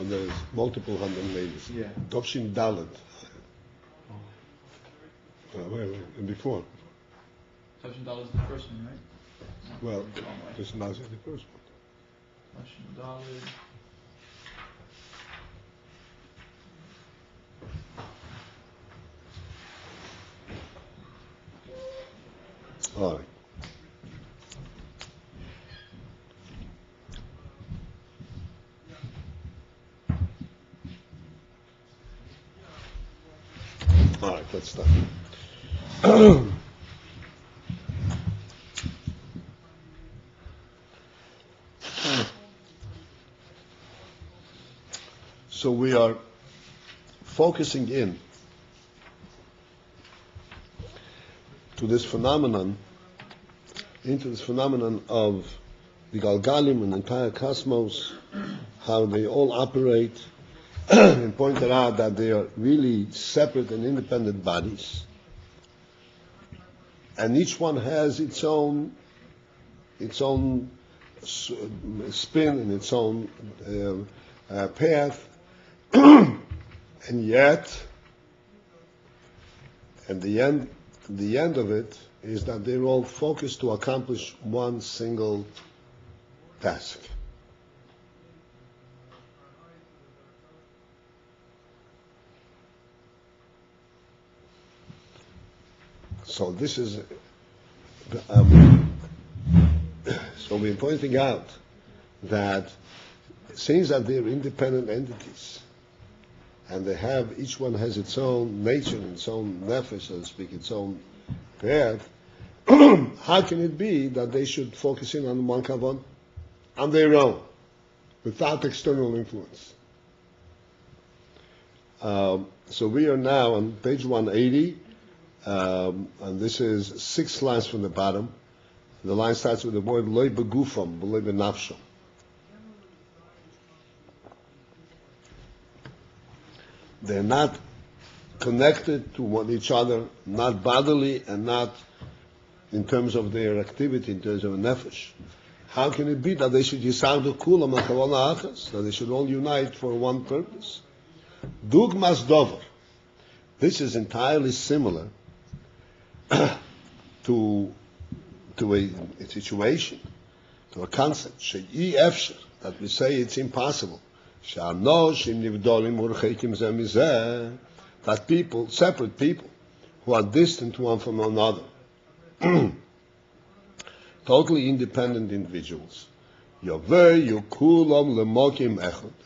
When there's multiple hundred ladies. Yeah. Dovshin Dalet. Wait, and before. Touching dollars is the first one, right? Well, this is not the first one. Touching dollars. All right. All right, let's start. So we are focusing in to this phenomenon, into this phenomenon of the Galgalim and the entire cosmos, how they all operate, and pointed out that they are really separate and independent bodies, and each one has its own spin and its own path, and yet, at the end of it is that they're all focused to accomplish one single task. So this is, so we're pointing out that since that they're independent entities, and they have, each one has its own nature, its own nefesh, so to speak, its own path, how can it be that they should focus in on one kavan, on their own, without external influence? So we are now on page 180, and this is 6 lines from the bottom. The line starts with the word loy begufam, loy benafsham. They're not connected to one each other, not bodily and not in terms of their activity, in terms of a nefesh. How can it be that they should yisardu kulam al achas, that they should all unite for one purpose? Dugmas dover. This is entirely similar to a situation, to a concept, she'i efshar, that we say it's impossible. That people, separate people, who are distant one from another, totally independent individuals, they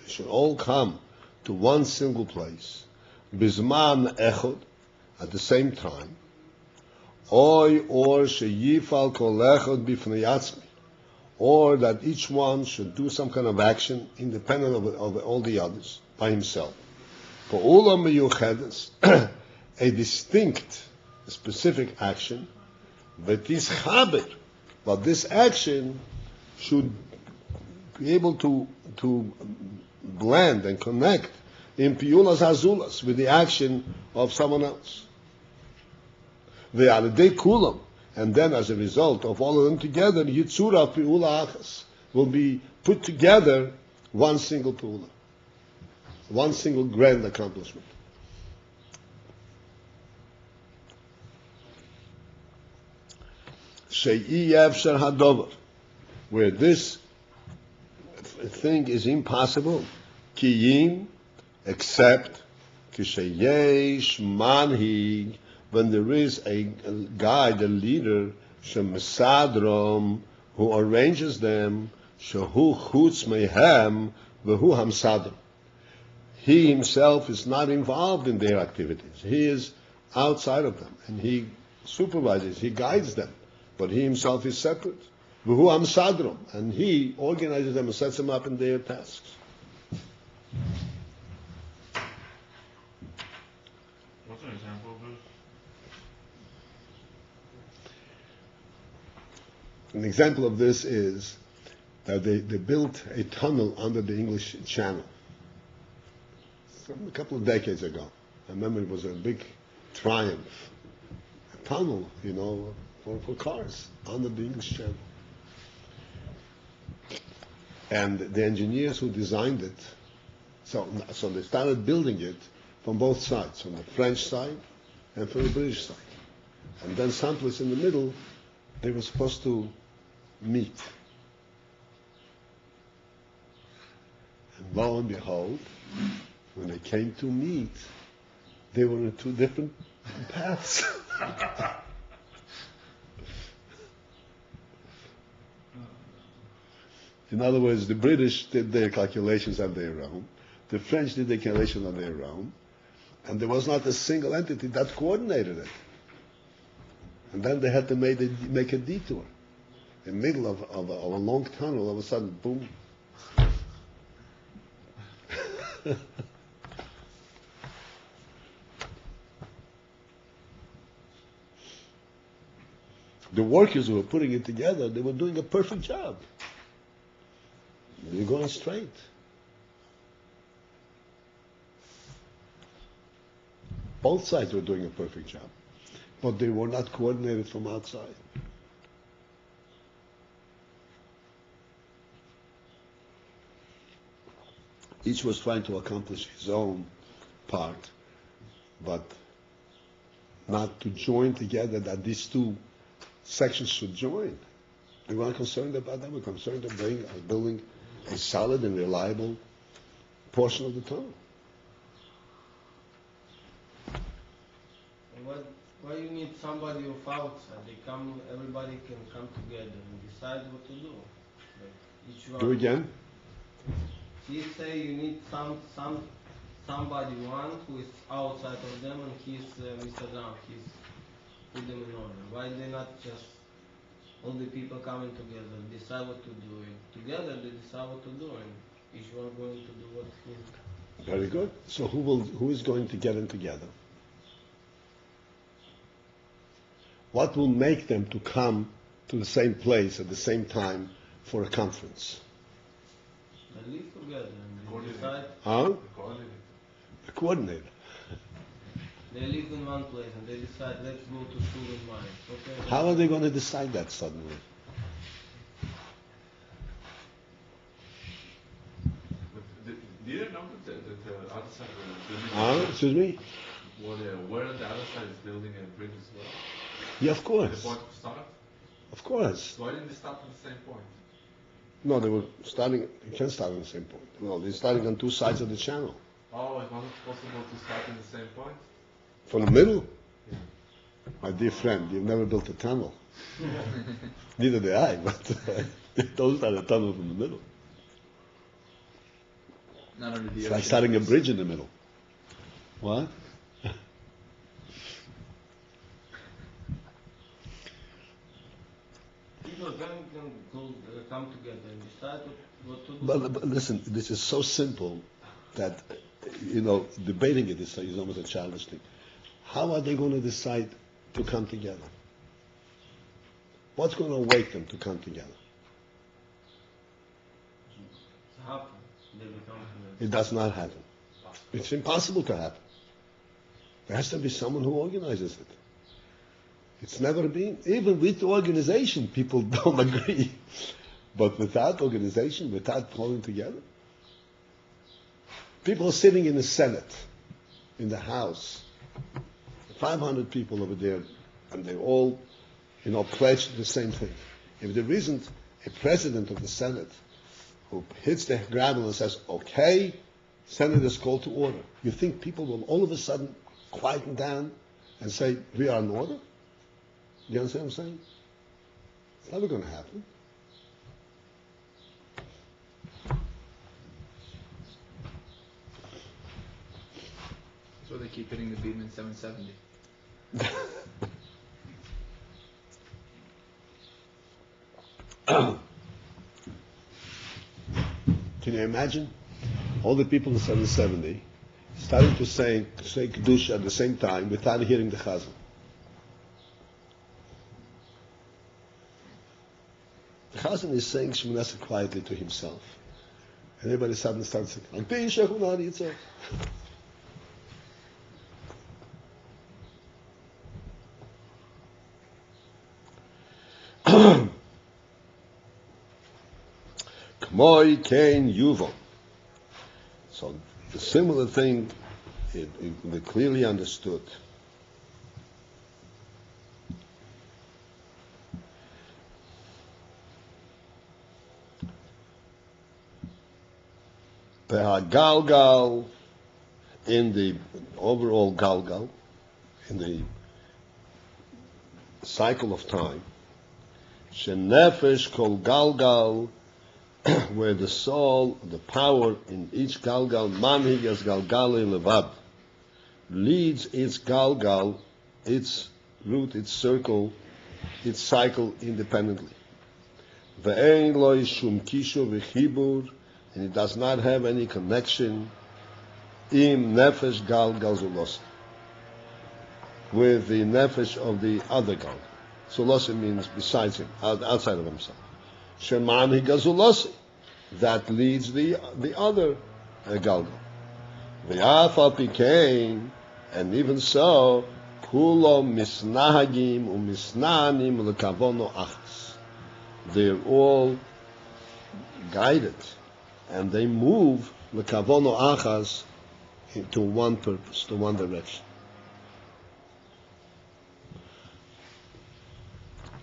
should all come to one single place, bizman echad, at the same time, or that each one should do some kind of action independent of all the others by himself. For ulam miyuchedes, a distinct, specific action, but this habit, but this action should be able to blend and connect in piyulas azulas with the action of someone else. They are the kulam. And then, as a result of all of them together, Yitzura Pi'ula Achas will be put together one single Pi'ula, one single grand accomplishment. She'i Yevshar Hadover, where this thing is impossible, Kiyim, except Kishayesh Manhig, when there is a guide, a leader, Shemesadrom, who arranges them, Shehu Chutz Mehem, Vehu Hamsadrom. He himself is not involved in their activities. He is outside of them, and he supervises, he guides them, but he himself is separate. Vehu Hamsadrom, and he organizes them and sets them up in their tasks. What's an example of this? An example of this is that they built a tunnel under the English Channel a couple of decades ago. I remember it was a big triumph. A tunnel, for cars under the English Channel. And the engineers who designed it So they started building it from both sides, from the French side and from the British side. And then someplace in the middle, they were supposed to meet. And lo and behold, when they came to meet, they were on two different paths. In other words, the British did their calculations on their own, the French did their calculations on their own, and there was not a single entity that coordinated it. And then they had to make a detour. In the middle of a long tunnel, all of a sudden, boom. The workers who were putting it together, they were doing a perfect job. They were going straight. Both sides were doing a perfect job, but they were not coordinated from outside. Each was trying to accomplish his own part, but not to join together, that these two sections should join. They weren't concerned about that. They were concerned about building a solid and reliable portion of the tunnel. Why you need somebody of outside? Everybody can come together and decide what to do. Like each one. Do again. He say you need somebody one who is outside of them, and he's Mr. Ram. He's put them in order. Why they not just all the people coming together, decide what to do? And together they decide what to do, and each one going to do what he. Very good. So who is going to get them together? What will make them to come to the same place at the same time for a conference? They live together and they decide. Huh? The coordinator. The coordinator. They live in one place and they decide, let's go to school in mine. Okay. How are they going to decide that suddenly? Did you know that the other side of the building? Excuse me? Where the other side is building a bridge as well? Yeah, of The course. point to start? Of course. Why didn't they start at the same point? No, they were starting, you can't start on the same point. No, they're starting on two sides of the channel. Oh, it wasn't possible to start in the same point? From the middle? Yeah. My dear friend, you've never built a tunnel. Neither did I, but don't start a tunnel from the middle. Not under the It's like starting a bridge in the middle. What? People then can come together and decide what to do. But listen, this is so simple that, debating it is almost a childish thing. How are they going to decide to come together? What's going to wake them to come together? It happens. They become together. It does not happen. It's impossible to happen. There has to be someone who organizes it. It's never been, even with the organization, people don't agree. But without organization, without pulling together, people are sitting in the Senate, in the House, 500 people over there, and they all, pledged the same thing. If there isn't a president of the Senate who hits the gravel and says, okay, Senate is called to order, you think people will all of a sudden quieten down and say, we are in order? You understand what I'm saying? It's never going to happen. So they keep hitting the beam in 770. Can you imagine? All the people in 770 starting to say Kedusha at the same time without hearing the Chazan. The Chazan is saying Shemoneh Esrei quietly to himself. And everybody suddenly starts saying, Al-Pi Shechunah Yitzhak. K'moi Kein Yuval. So a similar thing, they clearly understood. Galgal, in the overall Galgal, in the cycle of time, Shenefesh kol Galgal, where the soul, the power in each Galgal, manhig as Galgali levad, leads its Galgal, its route, its circle, its cycle independently. Ve'ein lo shum kishu v'chibur, and it does not have any connection im nefesh Galgal zulos, with the nefesh of the other Galgal. Zulosi means besides him, outside of himself. Shemani Gazulosi, that leads the other Galgal. V'yafal pikein, and even so, kulo misnahagim umisnanim lekavono achas. They're all guided, and they move lekavono achas into one purpose, to one direction.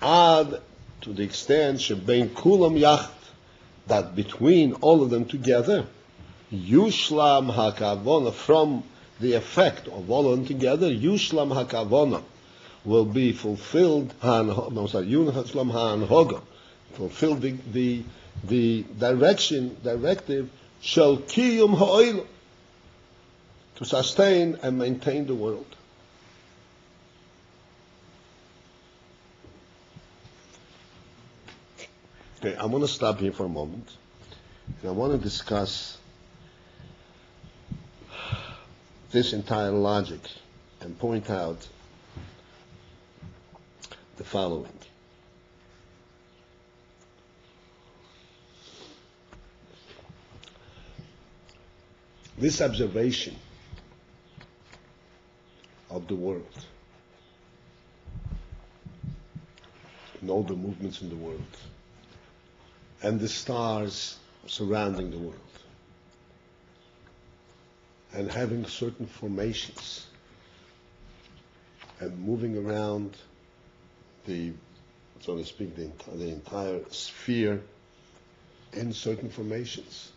Ad, to the extent shebein kulam yacht, that between all of them together, yushlam hakavona, from the effect of all of them together, yushlam hakavona will be fulfilled. Yushlam hanhoga, fulfill the directive shall kiyum ha'olam, to sustain and maintain the world. Okay, I'm going to stop here for a moment, and I want to discuss this entire logic and point out the following. This observation of the world and all the movements in the world and the stars surrounding the world, and having certain formations and moving around the, so to speak, the entire sphere in certain formations.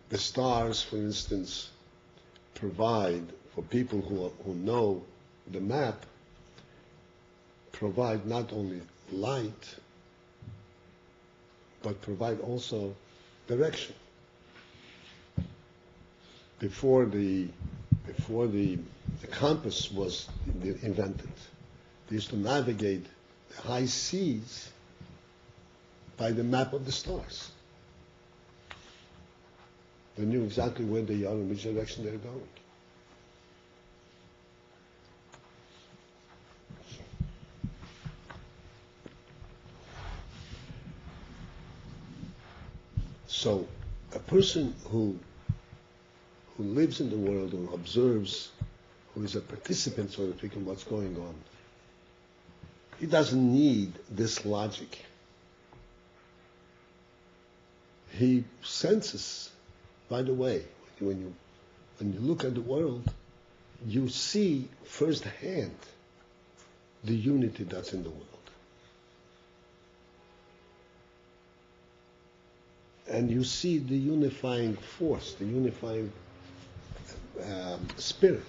The stars, for instance, provide, for people who know the map, provide not only light, but provide also direction. Before the compass was invented, they used to navigate the high seas by the map of the stars. They knew exactly where they are and which direction they're going. So, a person who lives in the world, who observes, who is a participant, so to speak, in what's going on, he doesn't need this logic. He senses, by the way, when you look at the world, you see firsthand the unity that's in the world. And you see the unifying force, the unifying spirit.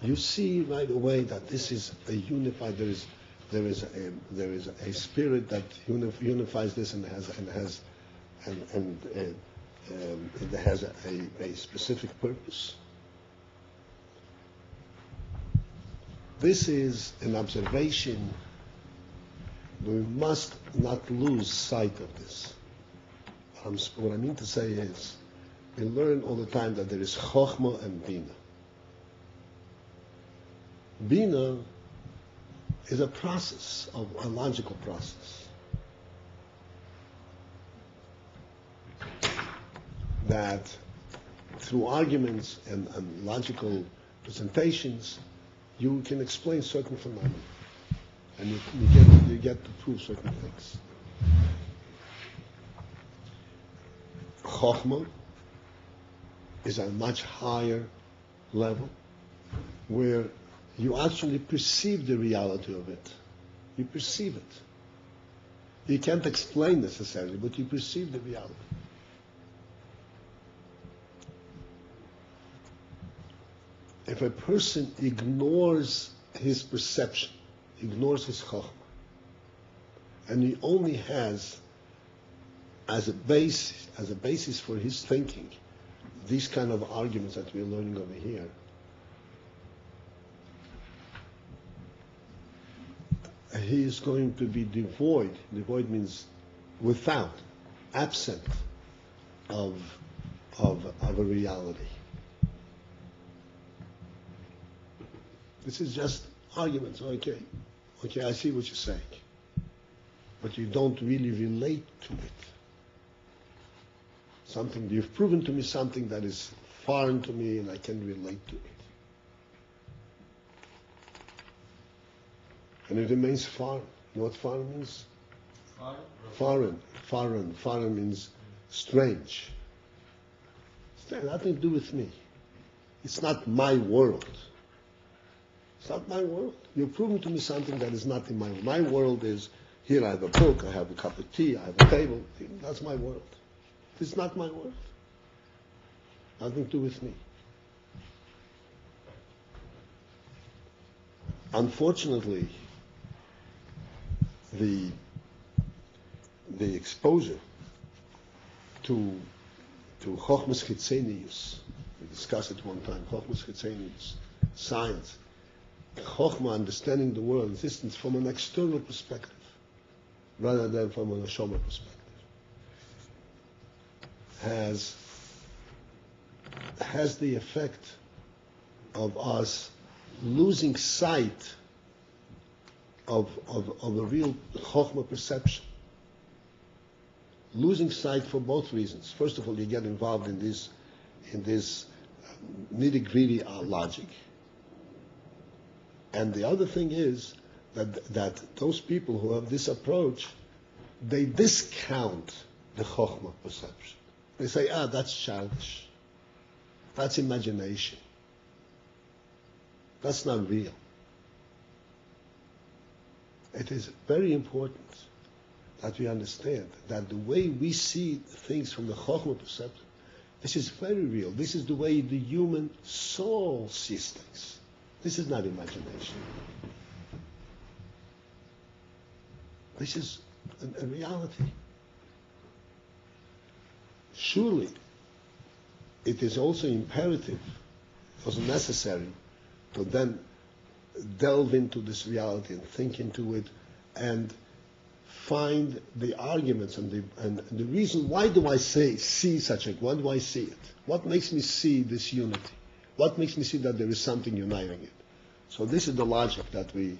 You see right away that this is a unified. There is a spirit that unifies this and has a specific purpose. This is an observation. We must not lose sight of this. What I mean to say is, we learn all the time that there is Chochmah and Bina. Bina is a process, a logical process, that through arguments and logical presentations, you can explain certain phenomena. And you get to prove certain things. Chokhmah is a much higher level, where you actually perceive the reality of it. You perceive it. You can't explain necessarily, but you perceive the reality. If a person ignores his perception, ignores his chokhmah, and he only has as a basis for his thinking these kind of arguments that we're learning over here, he is going to be devoid. Devoid means without, absent of a reality. This is just arguments. Okay, I see what you're saying, but you don't really relate to it. Something you've proven to me, something that is foreign to me, and I can relate to it. And it remains foreign. You know what foreign means? Foreign means strange. It has nothing to do with me. It's not my world. It's not my world. You've proven to me something that is not in my world. My world is, here I have a book, I have a cup of tea, I have a table. That's my world. It's not my world. Nothing to do with me. Unfortunately, the exposure to Chochmas Chitzenius, we discussed it one time, Chochmas Chitzenius, science, Chochma, understanding the world, existence from an external perspective, rather than from an Neshama perspective, has the effect of us losing sight of a real Chochma perception. Losing sight for both reasons. First of all, you get involved in this nitty-gritty logic. And the other thing is that those people who have this approach, they discount the Chochma perception. They say, that's childish. That's imagination. That's not real. It is very important that we understand that the way we see things from the Chochma perception, this is very real. This is the way the human soul sees things. This is not imagination. This is a reality. Surely, it is also imperative, also necessary, to then delve into this reality and think into it and find the arguments and the reason. Why do I see such a? Why do I see it? What makes me see this unity? What makes me see that there is something uniting it? So this is the logic that we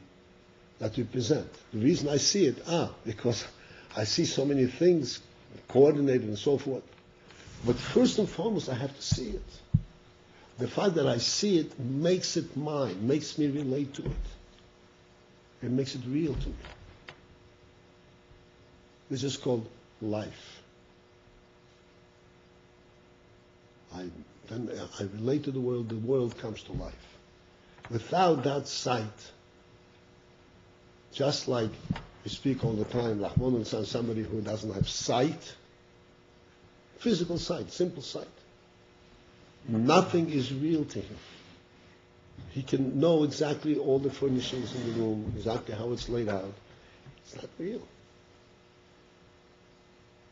present. The reason I see it, because I see so many things coordinated and so forth. But first and foremost, I have to see it. The fact that I see it makes it mine, makes me relate to it. It makes it real to me. This is called life. I relate to the world comes to life. Without that sight, just like we speak all the time, Rahman and somebody who doesn't have sight, physical sight, simple sight, nothing is real to him. He can know exactly all the furnishings in the room, exactly how it's laid out. It's not real.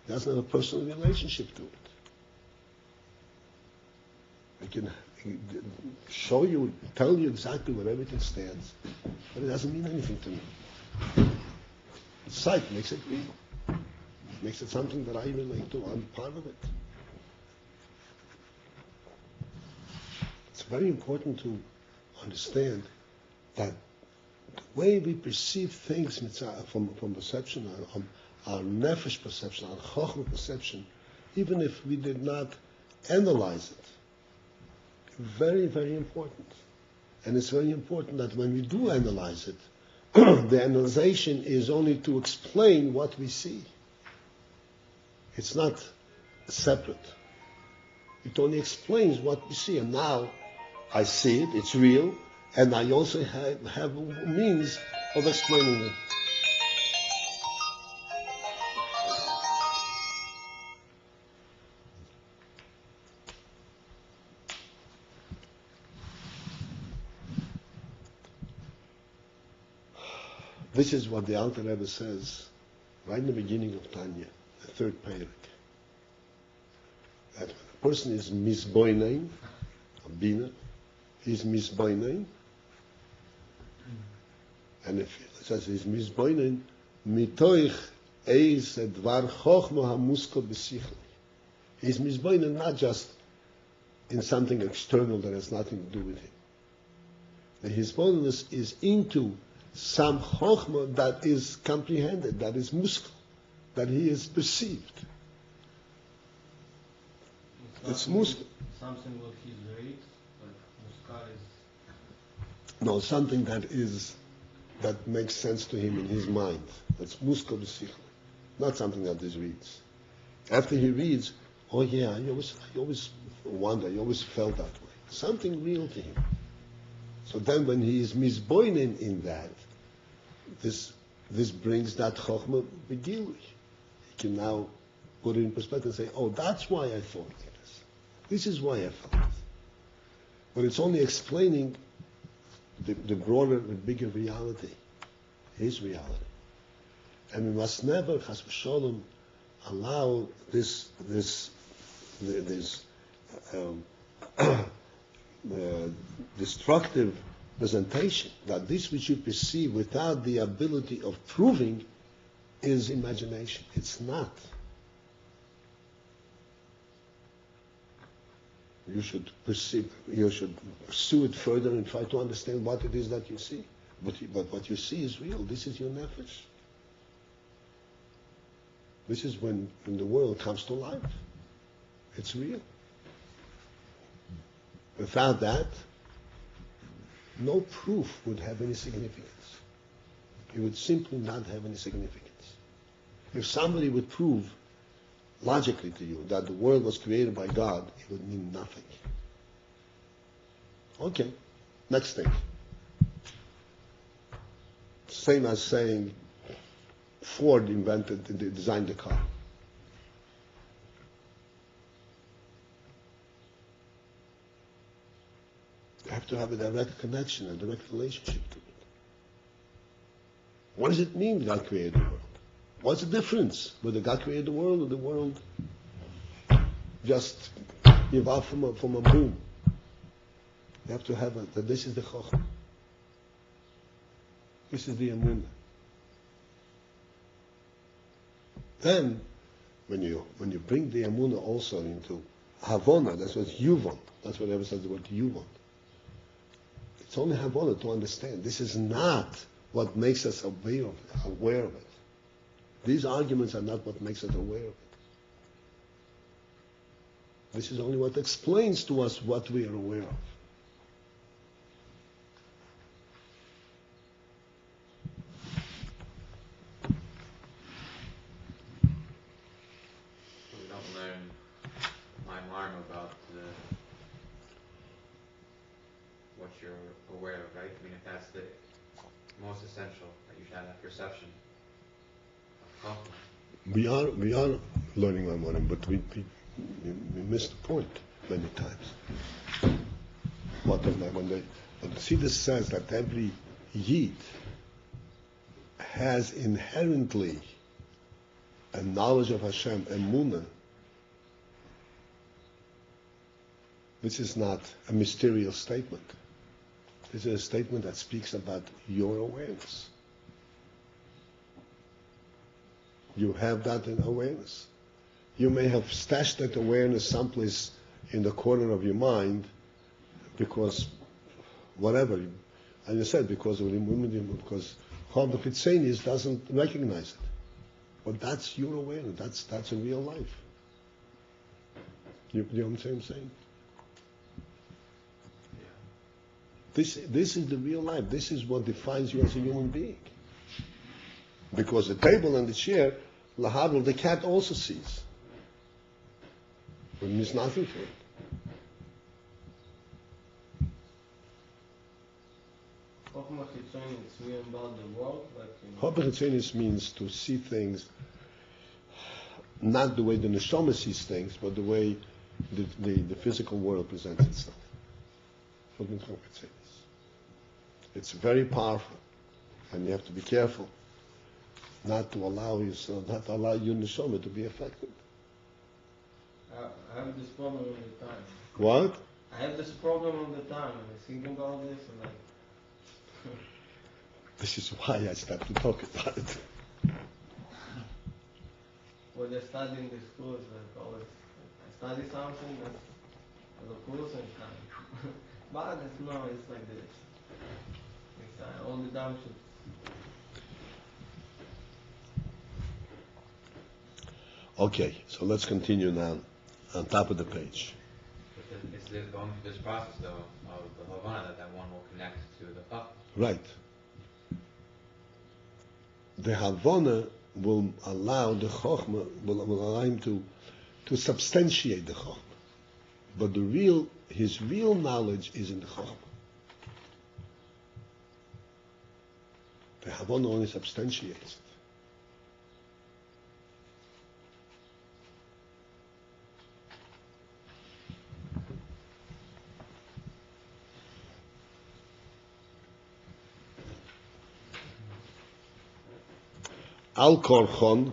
He doesn't have a personal relationship to it. He can show you, tell you exactly where everything stands, but it doesn't mean anything to me. Sight makes it real. It makes it something that I relate to. I'm part of it. It's very important to understand that the way we perceive things from perception, our nefesh perception, our chokhmah perception, even if we did not analyze it, very, very important. And it's very important that when we do analyze it, the analyzation is only to explain what we see. It's not separate. It only explains what we see. And now I see it, it's real, and I also have a means of explaining it. This is what the Alter Rebbe says right in the beginning of Tanya, the third parak. That when a person is misboinain, a bina, he's misboinain, and if it says he's misboinain, mitoich eis dvar chochma hamusko b'sichli. He's misboinain not just in something external that has nothing to do with him. His boldness is into some chokhmah that is comprehended, that is muskal, that he is perceived. It's muskal. Something what he reads, like muskal is. No, something that makes sense to him in his mind. That's muskal b'sichli, not something that he reads. After he reads, oh yeah, I always wonder, I always felt that way. Something real to him. So then when he is misboinen in that, this brings that chokhmah begilui. He can now put it in perspective and say, oh, that's why I thought like this. This is why I felt this. But it's only explaining the broader, the bigger reality, his reality. And we must never, chas v'sholom, allow this destructive presentation that this which you perceive without the ability of proving is imagination. It's not. You should pursue it further and try to understand what it is that you see. But what you see is real. This is your nefesh. This is when the world comes to life. It's real. Without that, no proof would have any significance. It would simply not have any significance. If somebody would prove logically to you that the world was created by God, it would mean nothing. Okay, next thing. Same as saying Ford designed the car. You have to have a direct connection, a direct relationship to it. What does it mean God created the world? What's the difference whether God created the world or the world just evolved from a boom? You have to have that this is the Chochmah. This is the Emunah. Then, when you bring the Emunah also into Havana, that's what you want. That's what Rebbe says the word you want. It's only Havana to understand. This is not what makes us aware of it. These arguments are not what makes us aware of it. This is only what explains to us what we are aware of. We don't learn my marm about what you're aware of, right? I mean, if that's the most essential, that you should have that perception of Chochmah. We are learning Maimonim, but we miss the point many times. What of that when the Siddur says that every Yid has inherently a knowledge of Hashem, Emunah. This is not a mysterious statement. This is a statement that speaks about your awareness. You have that in awareness. You may have stashed that awareness someplace in the corner of your mind because whatever. And you said because Chol B'Chitzenis doesn't recognize it. But that's your awareness. That's a real life. You know what I'm saying? This is the real life. This is what defines you as a human being. Because the table and the chair, Lahavl, the cat also sees. It means nothing to it. Chokhmah Chitzoni, it's really about the world, like in Chokhmah Chitzonis means to see things not the way the neshama sees things, but the way the physical world presents itself. Chokhmah Chitzonis. It's very powerful, and you have to be careful not to allow your neshama to be affected. I have this problem all the time. What? I have this problem all the time, and I think about this, and like, This is why I stopped to talk about it. when I study in the schools, like always, I study something that's as a course and time. But it's like this. It's all the time should. Okay, so let's continue now on top of the page. But it's going through this process, though, of the Havana that one will connect to the Chachma. Right. The Havana will allow the Chokhmah, will allow him to substantiate the Chokhmah. But his real knowledge is in the Chokhmah. The Havana only substantiates it. Al Korchon,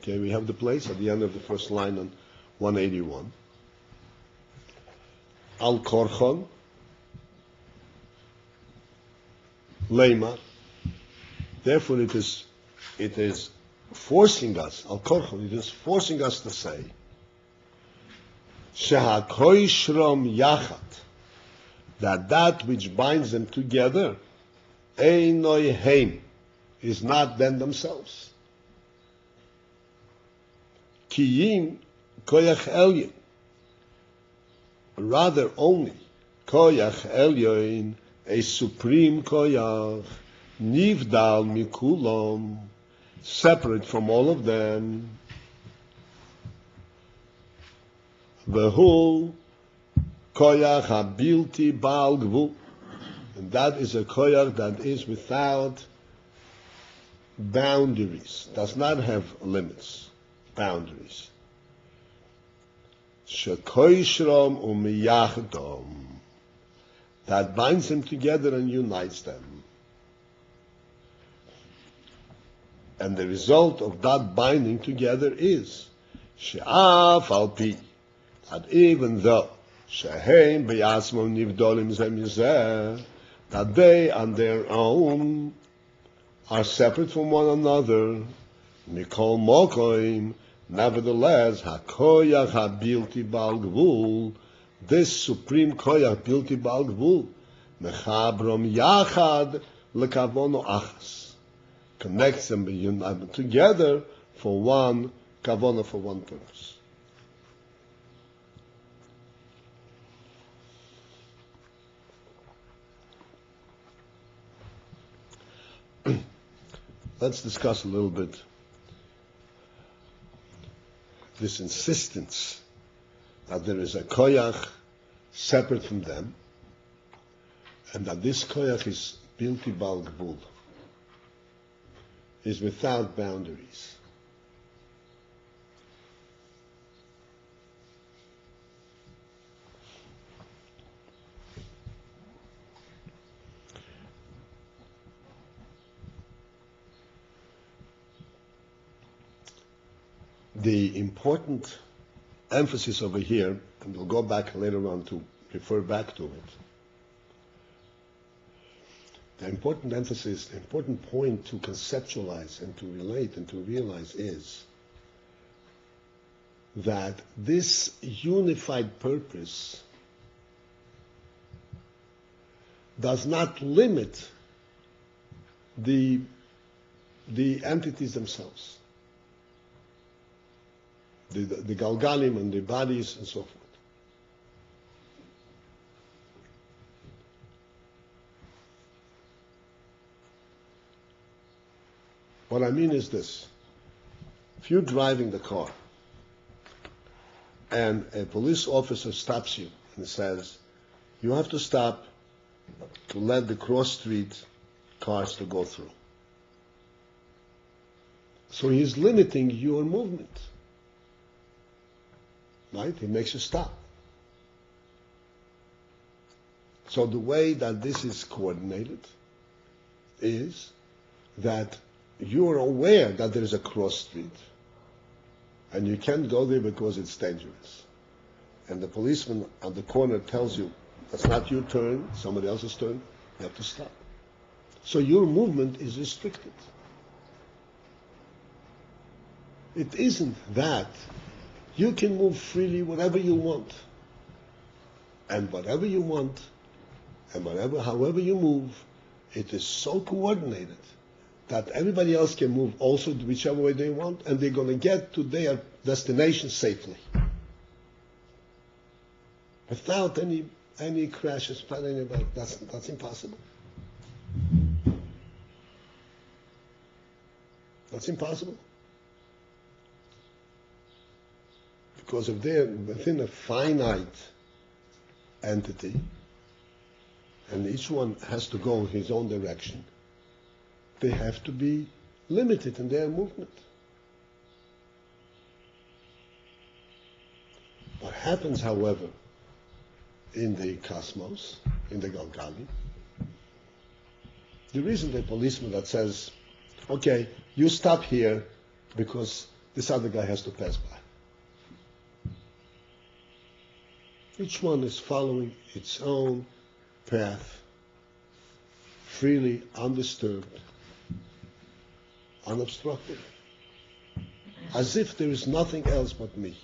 okay, we have the place at the end of the first line on 181. Al Korchon, Leima. Therefore, it is forcing us. Al Korchon, it is forcing us to say, Shehakoi Shrom Yachat, that which binds them together, Einoi Heim, is not them themselves. Kiyim koyach elyon. Rather only koyach elyon, a supreme koyach, nivdal mikulom, separate from all of them. Vehu koyach habilti bal gvul. And that is a koyach that is without boundaries, does not have limits, boundaries. Shekoishrom umiyachdom, that binds them together and unites them. And the result of that binding together is she'af al pi, that even though shehem beyasmom nivdolim zem yizeh, that they on their own are separate from one another, Mikol Mokoim, nevertheless, HaKoyach HaBilti Bal Gvul, this supreme Koyach Bilti Bal Gvul, Mechabrom Yachad Lekavono Achas, connects them together for one Kavono, for one purpose. Let's discuss a little bit this insistence that there is a koyach separate from them, and that this koyach is bilti bal gvul, is without boundaries. The important emphasis over here, and we'll go back later on to refer back to it, the important emphasis, the important point to conceptualize and to relate and to realize is that this unified purpose does not limit the entities themselves. The galgalim and the bodies and so forth. What I mean is this. If you're driving the car and a police officer stops you and says, you have to stop to let the cross street cars to go through. So he's limiting your movement. Right? He makes you stop. So the way that this is coordinated is that you are aware that there is a cross street and you can't go there because it's dangerous. And the policeman at the corner tells you, that's not your turn, somebody else's turn, you have to stop. So your movement is restricted. It isn't that you can move freely wherever you want. And whatever you want, and however you move, it is so coordinated that everybody else can move also whichever way they want, and they're going to get to their destination safely. Without any crashes, without any, that's impossible. That's impossible. Because if they're within a finite entity, and each one has to go his own direction, they have to be limited in their movement. What happens, however, in the cosmos, in the Galgali, there isn't a policeman that says, okay, you stop here because this other guy has to pass by. Each one is following its own path, freely, undisturbed, unobstructed, as if there is nothing else but me.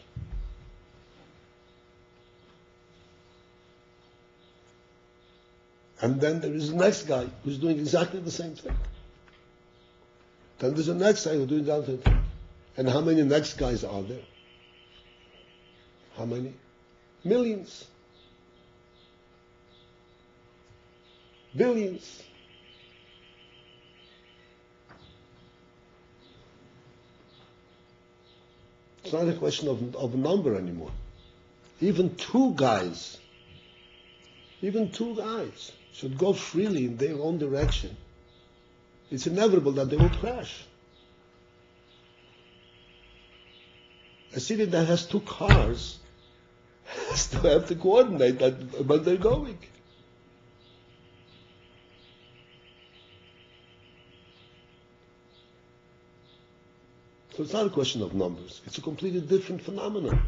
And then there is the next guy who's doing exactly the same thing. Then there's the next guy who's doing the other thing. And how many next guys are there? How many? Millions. Billions. It's not a question of number anymore. Even two guys should go freely in their own direction. It's inevitable that they will crash. A city that has two cars has to have to coordinate that when they're going. So it's not a question of numbers. It's a completely different phenomenon.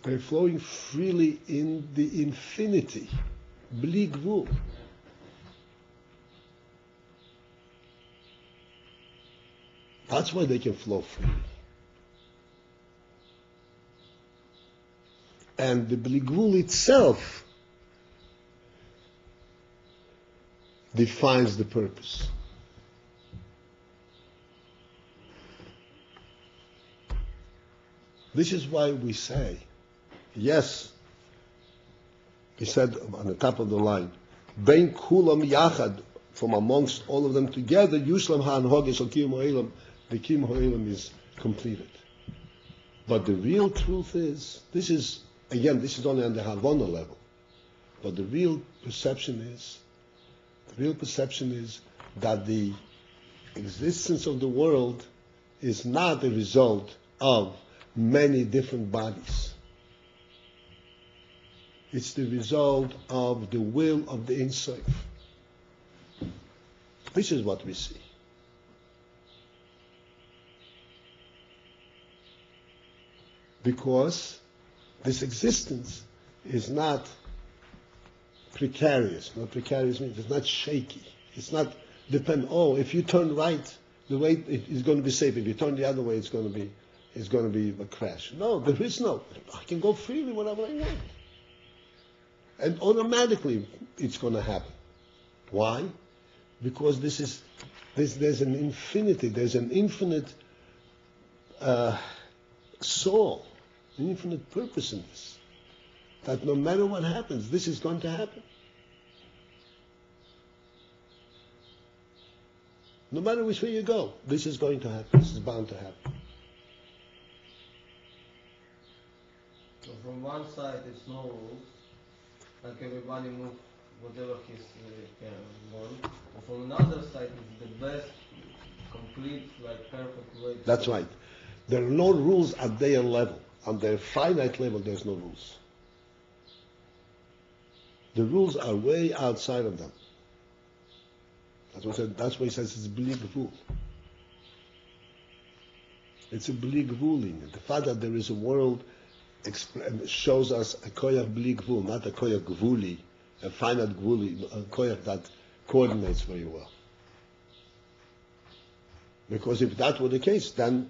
They're flowing freely in the infinity. Bli gvul. That's why they can flow freely. And the Bli gvul itself defines the purpose. This is why we say, yes, he said on the top of the line, Bein kulam yachad, from amongst all of them together, Yushlam ha'anhog shel kiyum ha'olam, the kiyum ha'olam is completed. But the real truth is, this is only on the Havana level, but the real perception is that the existence of the world is not a result of many different bodies. It's the result of the will of the Ein Sof. This is what we see. Because this existence is not precarious. What precarious means it's not shaky. It's not if you turn right, the way it is going to be safe. If you turn the other way, it's going to be a crash. No, there is no. I can go freely whenever I want. And automatically it's going to happen. Why? Because there's an infinity, there's an infinite soul, an infinite purpose in this. That no matter what happens, this is going to happen. No matter which way you go, this is going to happen. This is bound to happen. So from one side it's no rules, like everybody move whatever he can want. And from another side it's the best, complete, like perfect way. That's right. There are no rules at their level. On their finite level, there's no rules. The rules are way outside of them. That's why he says it's blig rule. It's a blig ruling. The fact that there is a world shows us a koyach blig rule, not a koyach gvuli, a finite gvuli, a koyach that coordinates very well. Because if that were the case, then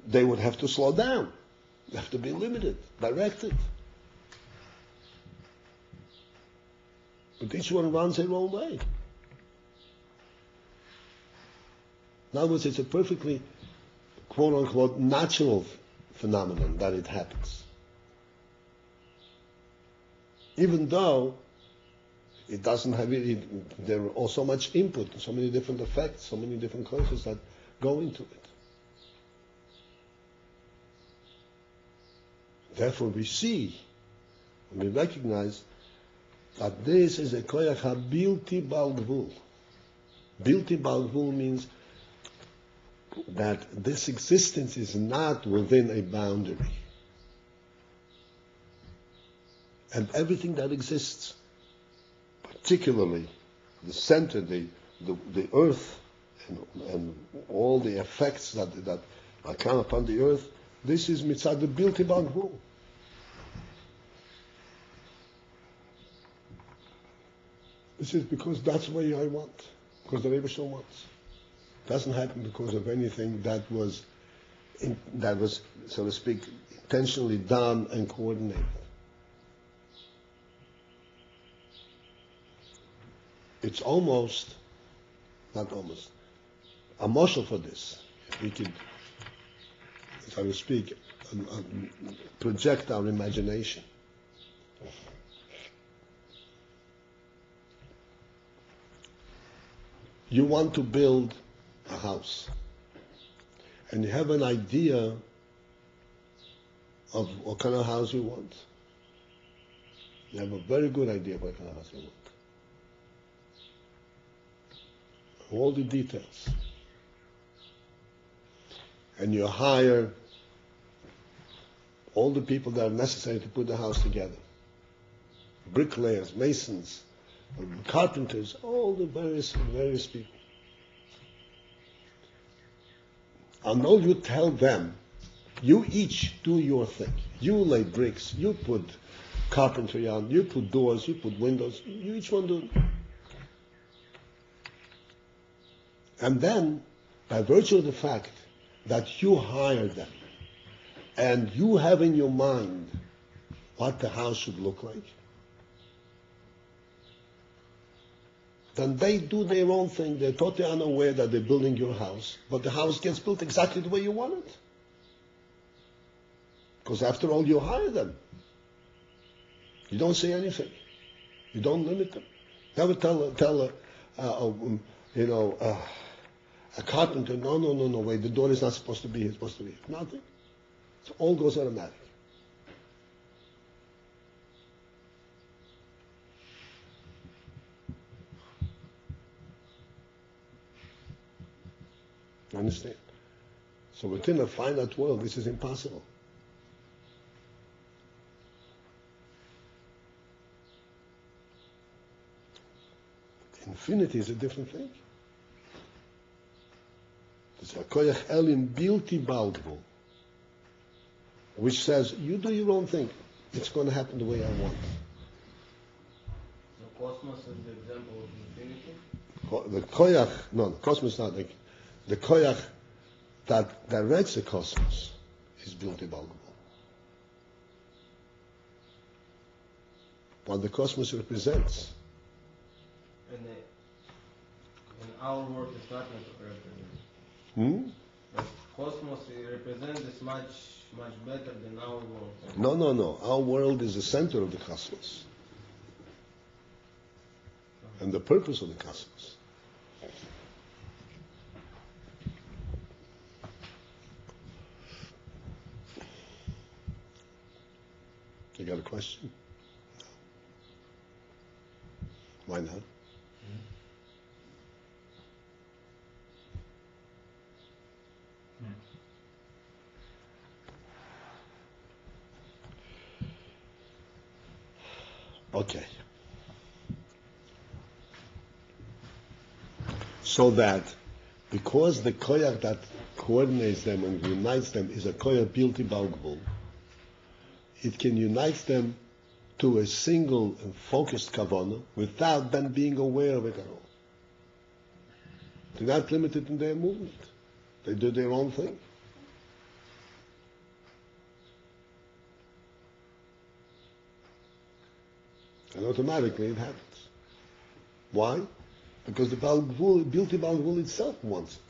they would have to slow down. They have to be limited, directed. But each one runs their own way. In other words, it's a perfectly, quote-unquote, natural phenomenon that it happens. Even though it doesn't have there are so much input, so many different effects, so many different causes that go into it. Therefore we see, we recognize that this is a koyach ha-bilti bal gvul. Bilti bal gvul means that this existence is not within a boundary. And everything that exists, particularly the center, the earth, and all the effects that come upon the earth, this is mitzad the bilti bal gvul. This is because that's the way I want, because the Rebbe Shalom wants. It doesn't happen because of anything that was, so to speak, intentionally done and coordinated. It's almost, not almost, a moshel for this. We could, so to speak, project our imagination. You want to build a house, and you have an idea of what kind of house you want. You have a very good idea of what kind of house you want. All the details. And you hire all the people that are necessary to put the house together. Bricklayers, masons, carpenters, all the various people. I know you tell them, you each do your thing. You lay bricks, you put carpentry on, you put doors, you put windows, you each one do it. And then, by virtue of the fact that you hire them, and you have in your mind what the house should look like, then they do their own thing. They're totally unaware that they're building your house, but the house gets built exactly the way you want it. Because after all, you hire them. You don't say anything. You don't limit them. Never tell a carpenter, no, wait, the door is not supposed to be here, it's supposed to be here. Nothing. So all goes automatic. Understand? So within a finite world, this is impossible. Infinity is a different thing. It's a koyach elim bilti bal gvul, which says, you do your own thing. It's going to happen the way I want. The cosmos is the example of infinity? The cosmos is not like the koyach that directs the cosmos is bilti bal gvul. What the cosmos represents. And our work is not represented. The cosmos represents this much better than our world. No. Our world is the center of the cosmos. And the purpose of the cosmos. got a question? Why not? Okay. So that because the koyach that coordinates them and unites them is a koyach bilti balgvul, it can unite them to a single and focused kavanah without them being aware of it at all. They're not limited in their movement. They do their own thing. And automatically it happens. Why? Because the Balgvul, Bilti Balgvul itself wants it.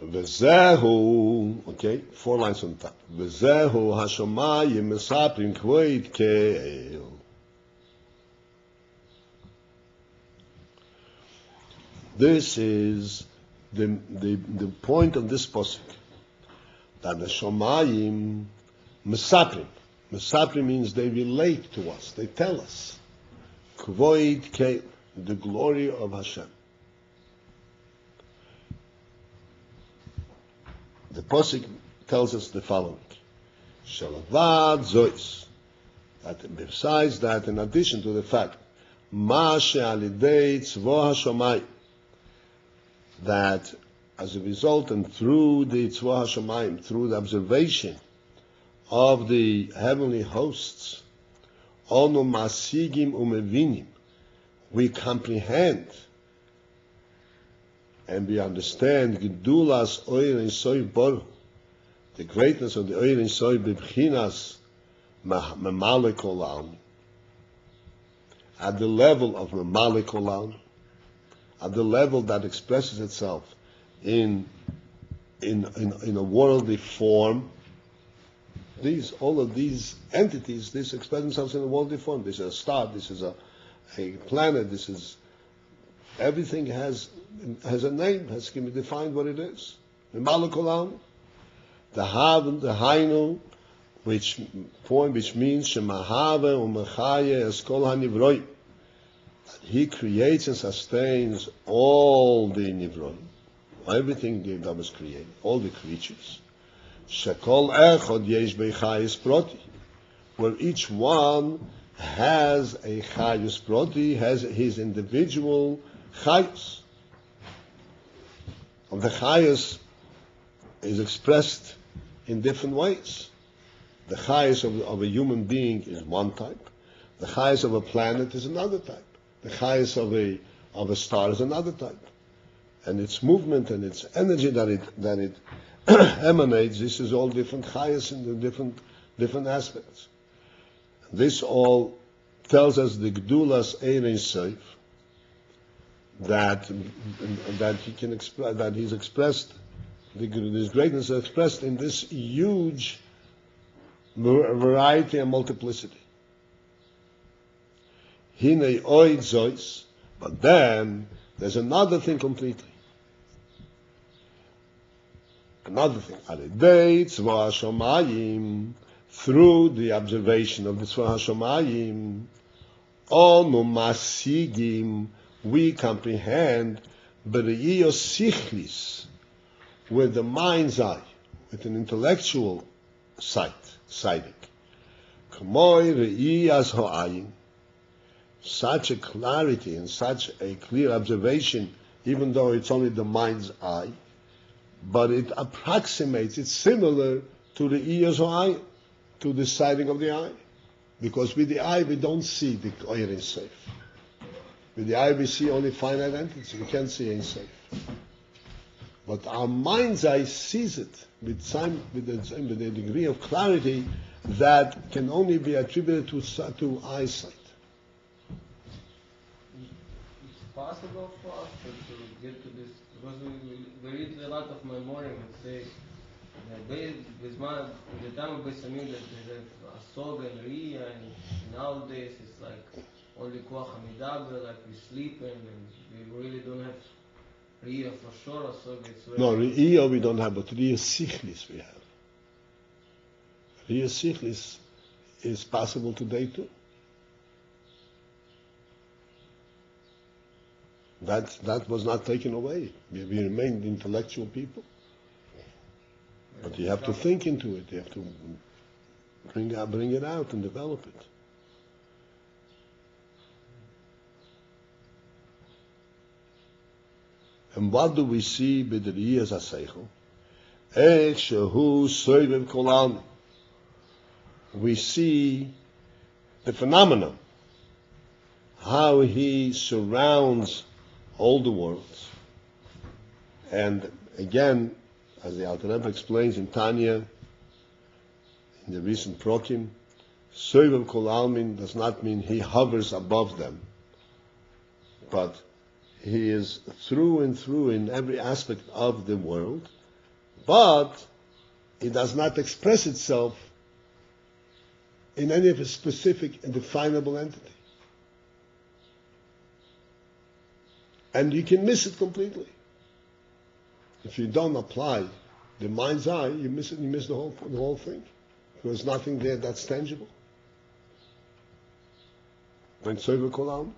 V'zehu, okay, 4 lines on top. V'zehu hashamayim mesaprim kvoid ke'el. This is the point of this pasuk, that the shamayim mesaprim. Mesaprim means they relate to us, they tell us. Kvoid ke'el, the glory of Hashem. The pasuk tells us the following: Shalavad zois. That besides that, in addition to the fact, ma she'alidei tzvo hashamayim, that as a result and through the tzvo hashamayim, through the observation of the heavenly hosts, onu masigim umevinim, we comprehend and we understand Gedulas Oir and Soy Bor, the greatness of the Oir and Soy Bibchinas Mamalik Olam, at the level of Mamalik Olam, at the level that expresses itself in a worldly form. All of these entities, this express themselves in a worldly form. This is a star, this is a planet, this is everything has a name, has defined what it is. The Malakolam, the Hainu, which means Shemahave Umechaye Eskol Hanivroi. He creates and sustains all the Nivroi, everything that was created, all the creatures. Shekol Echod Yesh Beichayis Proti, where each one has a Chayus Proti, has his individual Chayus. Of the Chayus is expressed in different ways. The Chayus of a human being is one type. The Chayus of a planet is another type. The Chayus of a star is another type. And its movement and its energy that it emanates, this is all different Chayus in the different aspects. This all tells us the Gdulas Ein Sof, that he can express, that he's expressed, his greatness is expressed in this huge variety and multiplicity. Hine oid zois, but then there's another thing completely. Another thing. Alidei tzva hashamayim, through the observation of the tzva hashamayim, onu masigim, we comprehend b're'iyos sichlis, with the mind's eye, with an intellectual sighting. K'moi re'iyas ha'ayin, such a clarity and such a clear observation, even though it's only the mind's eye, but it approximates, it's similar to the ears ha'ayin, to the sighting of the eye. Because with the eye we don't see the Oyer Ein Sof. With the eye we see only finite entities, we can't see Ein Sof. But our mind's eye sees it with a degree of clarity that can only be attributed to eyesight. It's possible for us to get to this, because we read the start of my morning, let's say, בזמן, בדם בסמים, זה הסוג and ria, and nowadays it's like only כוח המדבר, like we sleep and we really don't have ria for sure, so it's very... No, ria we don't have, but ria sichlis we have. Ria sichlis is possible today too. That was not taken away. We remained intellectual people. But you have to think into it. You have to bring it out and develop it. And what do we see with the Riyas HaSeichel? Ech shehu soivev kol almin. We see the phenomenon, how he surrounds all the worlds. And again, as the Alter Rebbe explains in Tanya, in the recent Prokim, Soivev Kol Almin does not mean he hovers above them, but he is through and through in every aspect of the world, but it does not express itself in any of a specific and definable entity. And you can miss it completely. If you don't apply the mind's eye, you miss it. You miss the whole thing. There's nothing there that's tangible. And Soiver Kol Almin.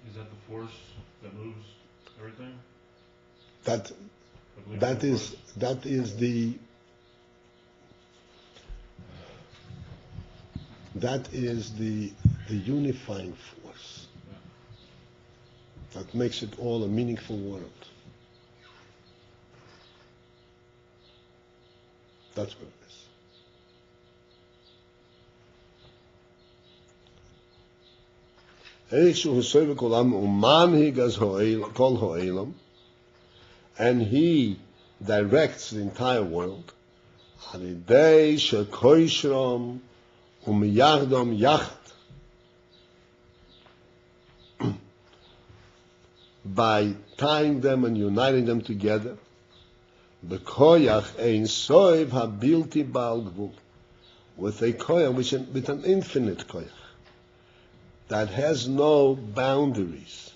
Is that the force that moves everything? That is the unifying force. That makes it all a meaningful world. That's what it is. And he directs the entire world. By tying them and uniting them together, with a koyach, with an infinite koyach that has no boundaries,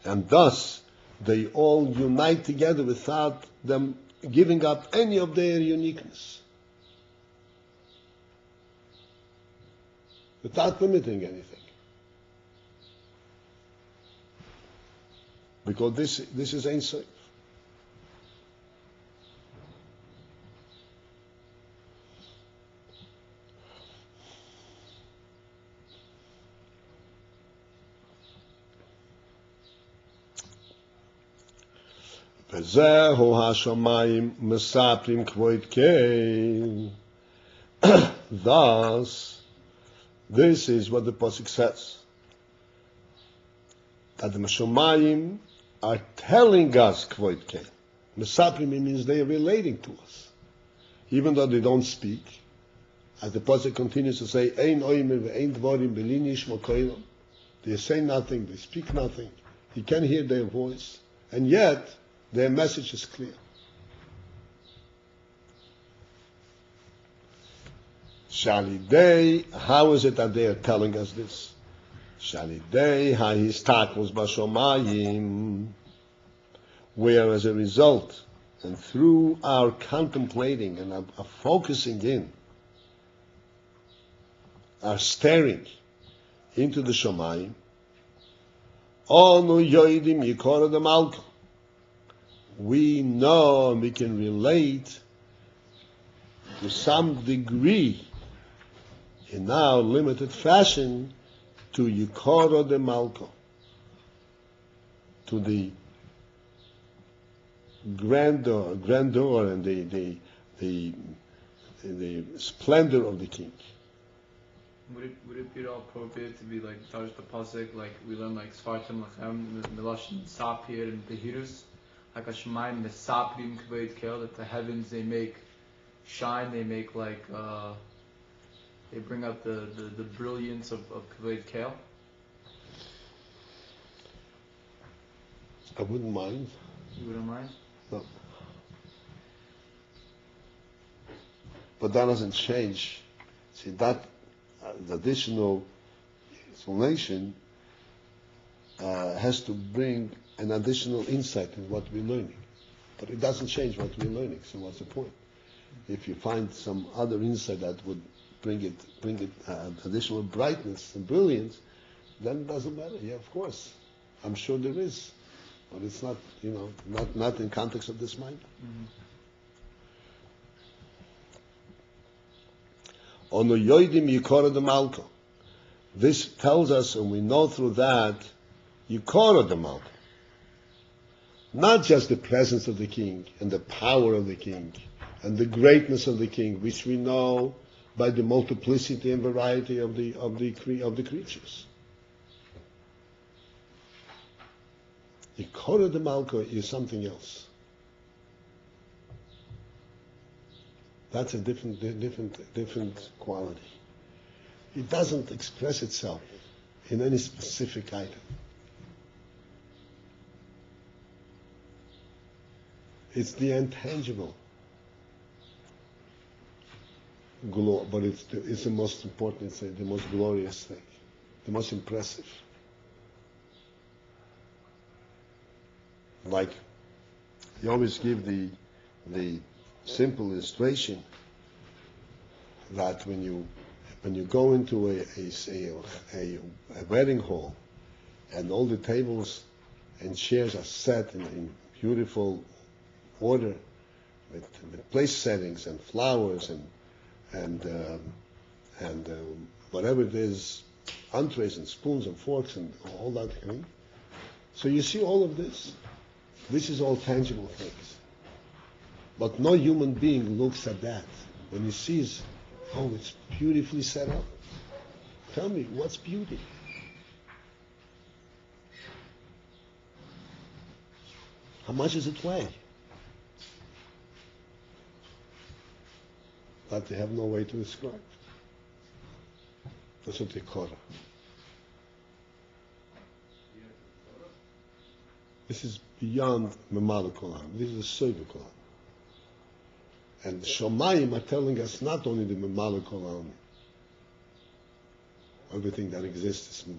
and thus they all unite together without them giving up any of their uniqueness, without limiting anything. Because this is Ein Sof. וזהו השמיים מספרים כבוד קהל. Thus, this is what the Pasuk says. That the Meshamayim are telling us Kvod Ken. Mesaprim means they are relating to us. Even though they don't speak. As the Pasuk continues to say, Ein oimer ve'ein dvorim belin yishma koilam. They say nothing, they speak nothing. You can't hear their voice. And yet, their message is clear. Shalidei, how is it that they are telling us this? Shalidei hahistakos bashomayim, where as a result, and through our contemplating and our focusing in, our staring into the shomayim, onu yoidim yikor the malka, we know and we can relate to some degree in our limited fashion to Yikoro de Malko, to the grandeur and the splendor of the king. Would it be at all appropriate to be like touch the pasuk like we learn like Svartim Lachem, Milashin Sapir and Behirus, like Hashemayim the Saprim Kvod Kel, that the heavens they make shine, they make like they bring out the brilliance of Kvod Kel? I wouldn't mind. You wouldn't mind? No. But that doesn't change. See, that the additional explanation has to bring an additional insight in what we're learning. But it doesn't change what we're learning, so what's the point? If you find some other insight that would bring it additional brightness and brilliance, then it doesn't matter. Yeah, of course. I'm sure there is. But it's not, not in context of this mind. Ono yoidim yikora de malka. This tells us, and we know through that, yikora de malka. Not just the presence of the king and the power of the king and the greatness of the king, which we know by the multiplicity and variety of the creatures. Yikora de malka is something else. That's a different quality. It doesn't express itself in any specific item. It's the intangible, but it's the most important thing, the most glorious thing, the most impressive. Like, you always give the simple illustration that when you go into a wedding hall and all the tables and chairs are set in beautiful order with place settings and flowers and whatever it is, entrees and spoons and forks and all that thing. So you see all of this. This is all tangible things. But no human being looks at that when he sees, oh, it's beautifully set up. Tell me, what's beauty? How much does it weigh? That they have no way to describe. That's what they call it. This is beyond Memala Kolam. This is a Soiva Kolam. And Shomayim are telling us not only the Memala Kolam, everything that exists is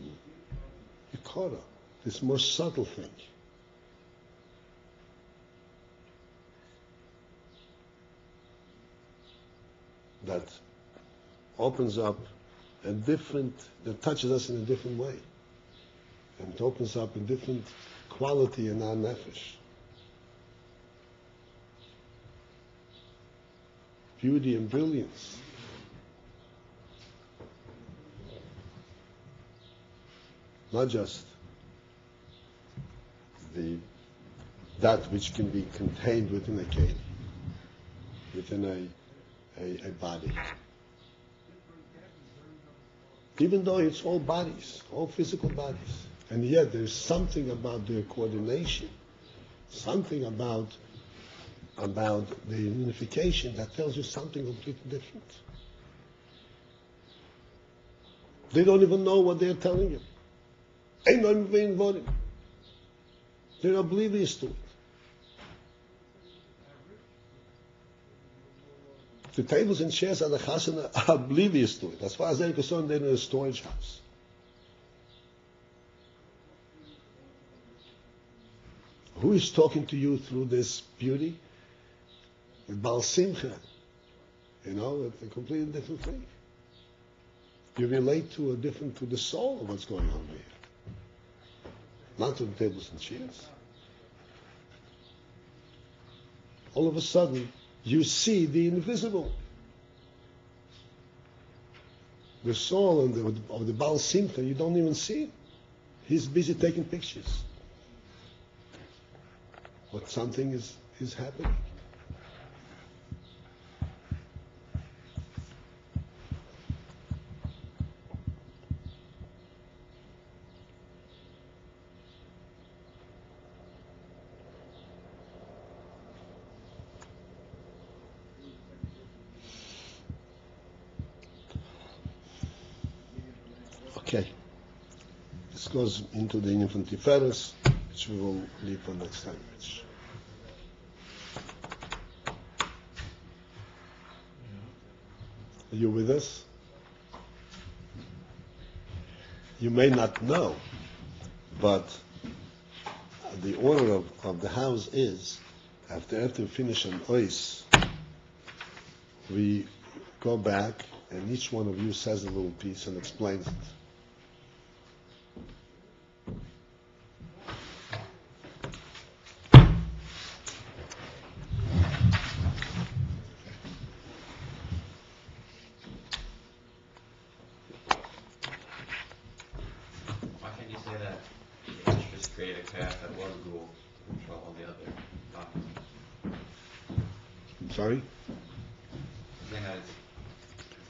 Yikora, this more subtle thing. That opens up that touches us in a different way. And it opens up a different quality in our nefesh. Beauty and brilliance. Not just that which can be contained within a cave, within a body. Even though it's all bodies, all physical bodies. And yet there's something about their coordination, something about the unification that tells you something completely different. They don't even know what they're telling you. They're oblivious to it. The tables and chairs at the chasana are oblivious to it. As far as they're concerned, they're in a storage house. Who is talking to you through this beauty? The Baal Simcha. It's a completely different thing. You relate to the soul of what's going on here. Not to the tables and chairs. All of a sudden, you see the invisible. The soul of the Baal Simcha, you don't even see him. He's busy taking pictures. But something is happening. Okay. This goes into the infant Tiferes, which we will leave for next time. Are you with us? You may not know, but the order of the house is, after we finish an ois, we go back and each one of you says a little piece and explains it. Why can't you say that the Ashkas create a calf that was rule to control all the other doctrines? I'm sorry? Saying that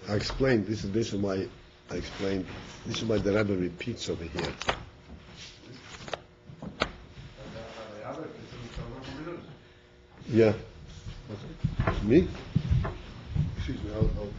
I explained, this is why I explained, this is why the Rebbe repeats over here. Yeah. Me? Excuse me, I'll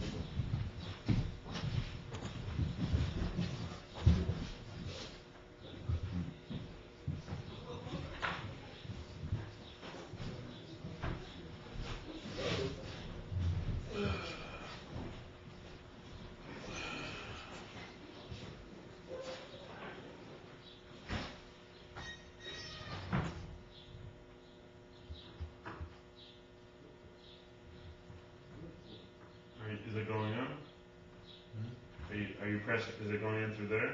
Is it going on? Are you pressing? Is it going in through there?